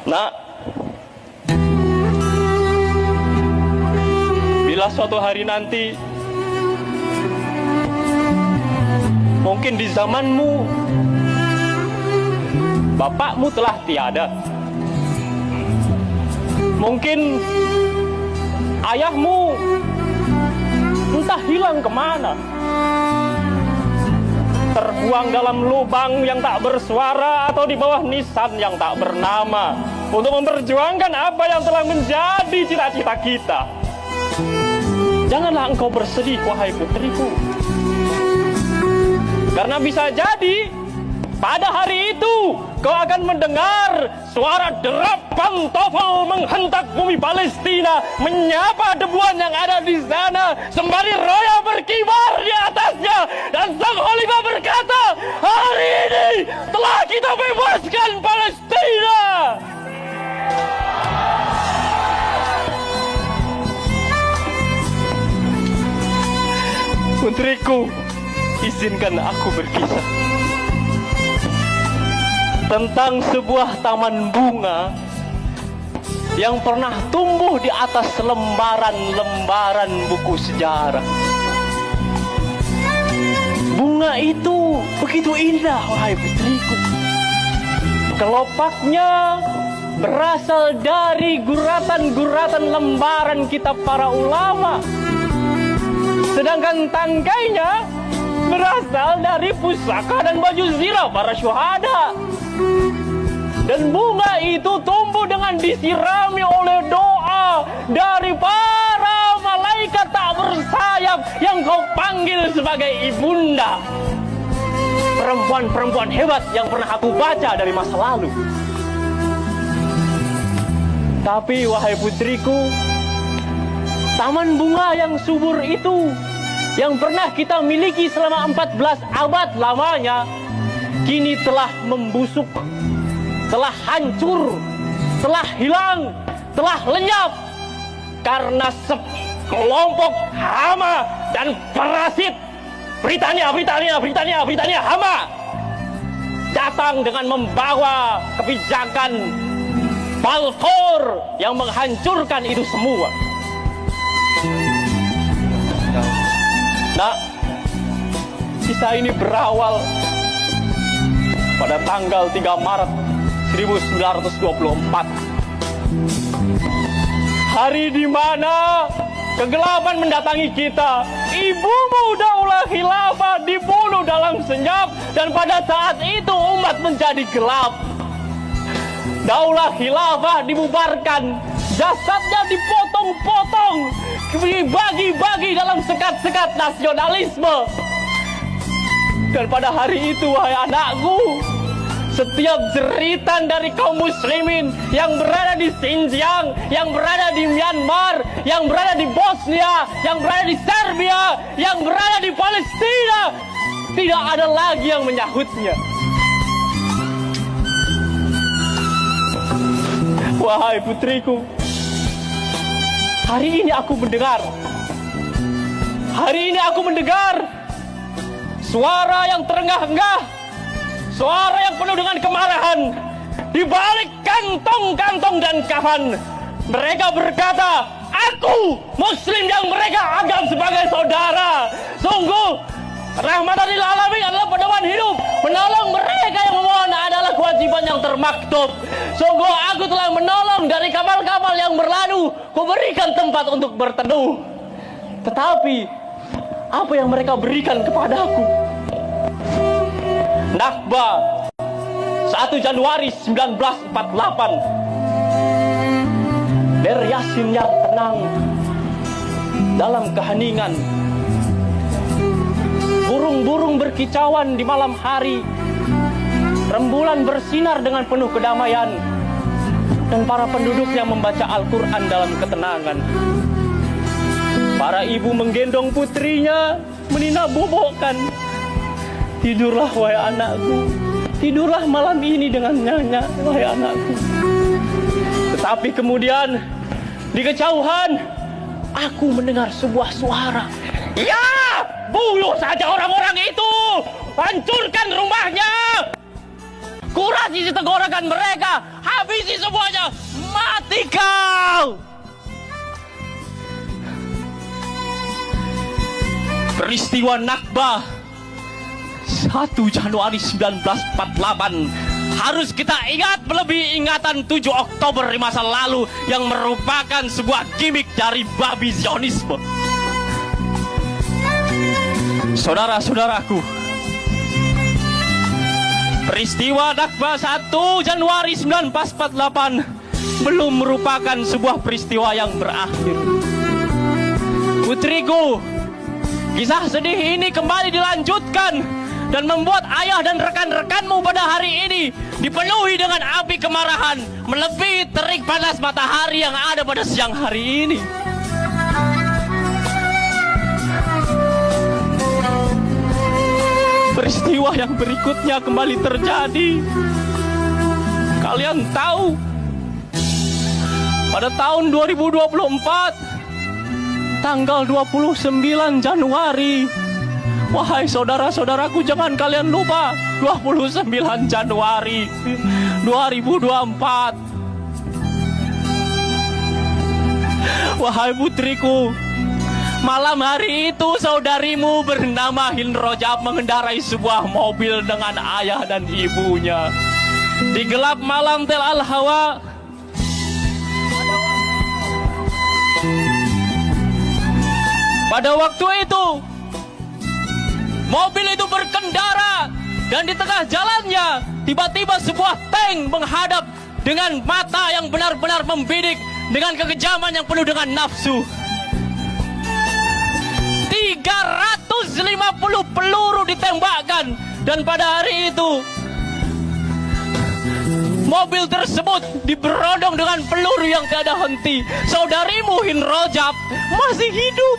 Nak, bila suatu hari nanti, mungkin di zamanmu, bapakmu telah tiada. Mungkin ayahmu entah hilang kemana, terbuang dalam lubang yang tak bersuara atau di bawah nisan yang tak bernama untuk memperjuangkan apa yang telah menjadi cita-cita kita. Janganlah engkau bersedih, wahai putriku, karena bisa jadi pada hari itu kau akan mendengar suara derap pantofel menghentak bumi Palestina, menyapa debuan yang ada di sana sembari roya berkibar di atasnya, dan sang khalifah berkata, hari ini telah kita bebaskan Palestina. Putriku, izinkan aku berkisah tentang sebuah taman bunga yang pernah tumbuh di atas lembaran-lembaran buku sejarah. Bunga itu begitu indah, wahai putriku. Kelopaknya berasal dari guratan-guratan lembaran kitab para ulama, sedangkan tangkainya berasal dari pusaka dan baju zirah para syuhada. Dan bunga itu tumbuh dengan disirami oleh doa dari para malaikat tak bersayap yang kau panggil sebagai ibunda. Perempuan-perempuan hebat yang pernah aku baca dari masa lalu. Tapi wahai putriku, taman bunga yang subur itu, yang pernah kita miliki selama 14 abad lamanya, kini telah membusuk, telah hancur, telah hilang, telah lenyap karena sekelompok hama dan parasit. Britania hama datang dengan membawa kebijakan Balfour yang menghancurkan itu semua. Nah, kisah ini berawal pada tanggal 3 Maret 1924. Hari di mana kegelapan mendatangi kita. Ibumu Daulah Khilafah dibunuh dalam senyap, dan pada saat itu umat menjadi gelap. Daulah Khilafah dibubarkan, jasadnya dipotong-potong, dibagi-bagi dalam sekat-sekat nasionalisme. Dan pada hari itu, wahai anakku, setiap jeritan dari kaum muslimin yang berada di Xinjiang, yang berada di Myanmar, yang berada di Bosnia, yang berada di Serbia, yang berada di Palestina, tidak ada lagi yang menyahutnya. Wahai putriku, hari ini aku mendengar suara yang terengah-engah, suara yang penuh dengan kemarahan. Di balik kantong-kantong dan kafan, mereka berkata, aku muslim yang mereka anggap sebagai saudara. Sungguh rahmatan lil alamin adalah pedoman hidup. Menolong mereka yang memohon adalah kewajiban yang termaktub. Sungguh aku telah menolong dari kapal-kapal yang berlalu, kuberikan tempat untuk berteduh. Tetapi apa yang mereka berikan kepadaku? Nakba 1 Januari 1948. Der Yasin yang tenang dalam keheningan. Burung-burung berkicauan di malam hari. Rembulan bersinar dengan penuh kedamaian. Dan para penduduk yang membaca Al-Quran dalam ketenangan. Para ibu menggendong putrinya, menina-bobokkan. Tidurlah wahai anakku, tidurlah malam ini dengan nyenyak wahai anakku. Tetapi kemudian di kejauhan aku mendengar sebuah suara. Ya, bunuh saja orang-orang itu, hancurkan rumahnya. kuras isi tenggorokan mereka, habisi semuanya, mati kau. Peristiwa Nakba 1 Januari 1948 harus kita ingat melebihi ingatan 7 Oktober di masa lalu yang merupakan sebuah gimmick dari babi Zionisme. Saudara-saudaraku, peristiwa Nakba 1 Januari 1948 belum merupakan sebuah peristiwa yang berakhir. Putriku, kisah sedih ini kembali dilanjutkan dan membuat ayah dan rekan-rekanmu pada hari ini dipenuhi dengan api kemarahan melebihi terik panas matahari yang ada pada siang hari ini. Peristiwa yang berikutnya kembali terjadi. Kalian tahu, pada tahun 2024 tanggal 29 Januari, wahai saudara-saudaraku, jangan kalian lupa 29 Januari 2024. Wahai putriku, malam hari itu saudarimu bernama Hind Rojab mengendarai sebuah mobil dengan ayah dan ibunya. Di gelap malam Tel Al-Hawa, pada waktu itu mobil itu berkendara dan di tengah jalannya tiba-tiba sebuah tank menghadap dengan mata yang benar-benar membidik, dengan kekejaman yang penuh dengan nafsu. 350 peluru ditembakkan dan pada hari itu mobil tersebut diberondong dengan peluru yang tiada henti. Saudarimu Hind Rojab masih hidup.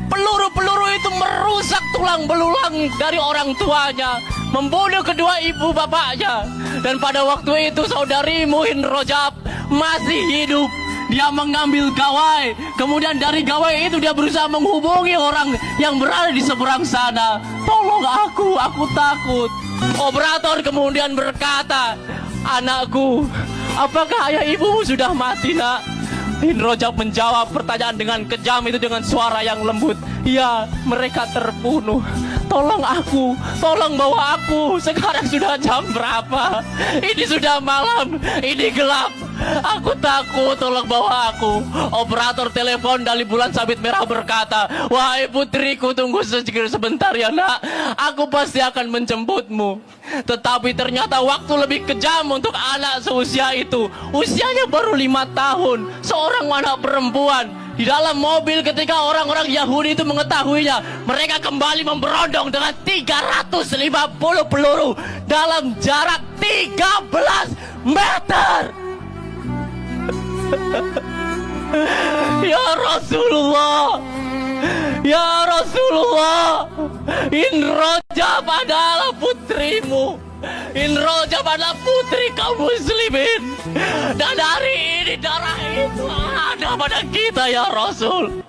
Peluru-peluru itu merusak tulang belulang dari orang tuanya, membunuh kedua ibu bapaknya. Dan pada waktu itu saudarimu Hind Rojab masih hidup. Dia mengambil gawai, kemudian dari gawai itu dia berusaha menghubungi orang yang berada di seberang sana. Tolong aku takut. Operator kemudian berkata, anakku, apakah ayah ibumu sudah mati, nak? Hind Rojab menjawab pertanyaan dengan kejam itu dengan suara yang lembut. Ya, mereka terbunuh. Tolong aku, tolong bawa aku. Sekarang sudah jam berapa? Ini sudah malam, ini gelap. Aku takut, tolong bawa aku. Operator telepon dari bulan sabit merah berkata, wahai putriku, tunggu sebentar ya nak, aku pasti akan menjemputmu. Tetapi ternyata waktu lebih kejam untuk anak seusia itu. Usianya baru 5 tahun, seorang anak perempuan. Di dalam mobil ketika orang-orang Yahudi itu mengetahuinya, mereka kembali memberondong dengan 350 peluru dalam jarak 13 meter. Ya Rasulullah, ya Rasulullah, Hind Rojab adalah putrimu. Hind Rojab adalah putri kaum muslimin. Dan hari ini darah itu ada pada kita ya Rasul.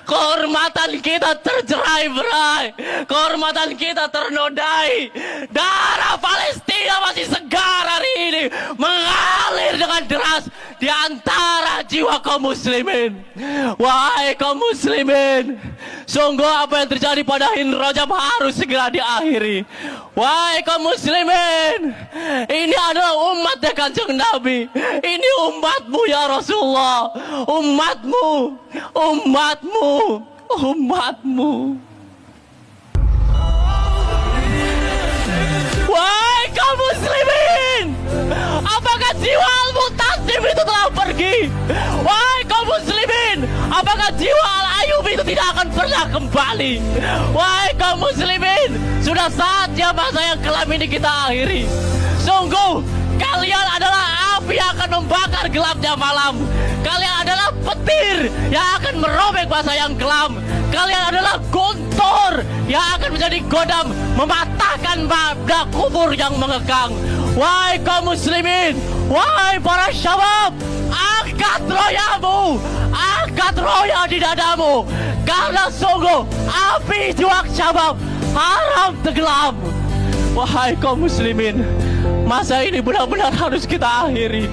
Kehormatan kita tercerai-berai, kehormatan kita ternodai. Darah Palestina masih segar hari ini, mengalir dengan deras di antara jiwa kaum muslimin. Wahai kaum muslimin, sungguh apa yang terjadi pada Hind Rojab harus segera diakhiri. Wahai kaum muslimin, ini adalah umat ya Kanjeng Nabi. Ini umatmu ya Rasulullah, umatmu, umatmu, umatmu. Wahai kaum muslimin, apakah jiwa Al-Mu'tasim itu telah pergi? Wahai kaum muslimin, apakah jiwa Al-Ayyubi itu tidak akan pernah kembali? Wahai kaum muslimin, sudah saatnya masa yang kelam ini kita akhiri. Sungguh kalian adalah api yang akan membakar gelapnya malam. Kalian adalah petir yang akan merobek masa yang kelam. Kalian adalah gontor yang akan menjadi godam, mematahkan benda kubur yang mengekang. Wahai kaum muslimin, wahai para syabab, angkat royamu, angkat roya di dadamu, karena sungguh api juang syabab haram tenggelam. Wahai kaum muslimin, Masa ini benar-benar harus kita akhiri.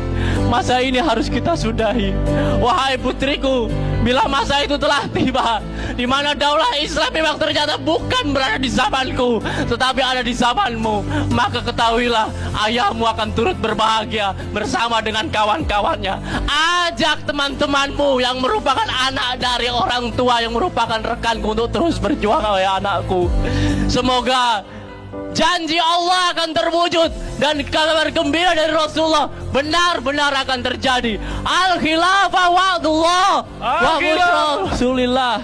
Masa ini harus kita sudahi. Wahai putriku, bila masa itu telah tiba, di mana daulah Islam memang ternyata bukan berada di zamanku, tetapi ada di zamanmu, maka ketahuilah ayahmu akan turut berbahagia bersama dengan kawan-kawannya. Ajak teman-temanmu yang merupakan anak dari orang tua yang merupakan rekanku untuk terus berjuang, wahai anakku. Semoga janji Allah akan terwujud dan kabar gembira dari Rasulullah benar-benar akan terjadi. Al-khilafah wa'dullah wa busyra Rasulillah.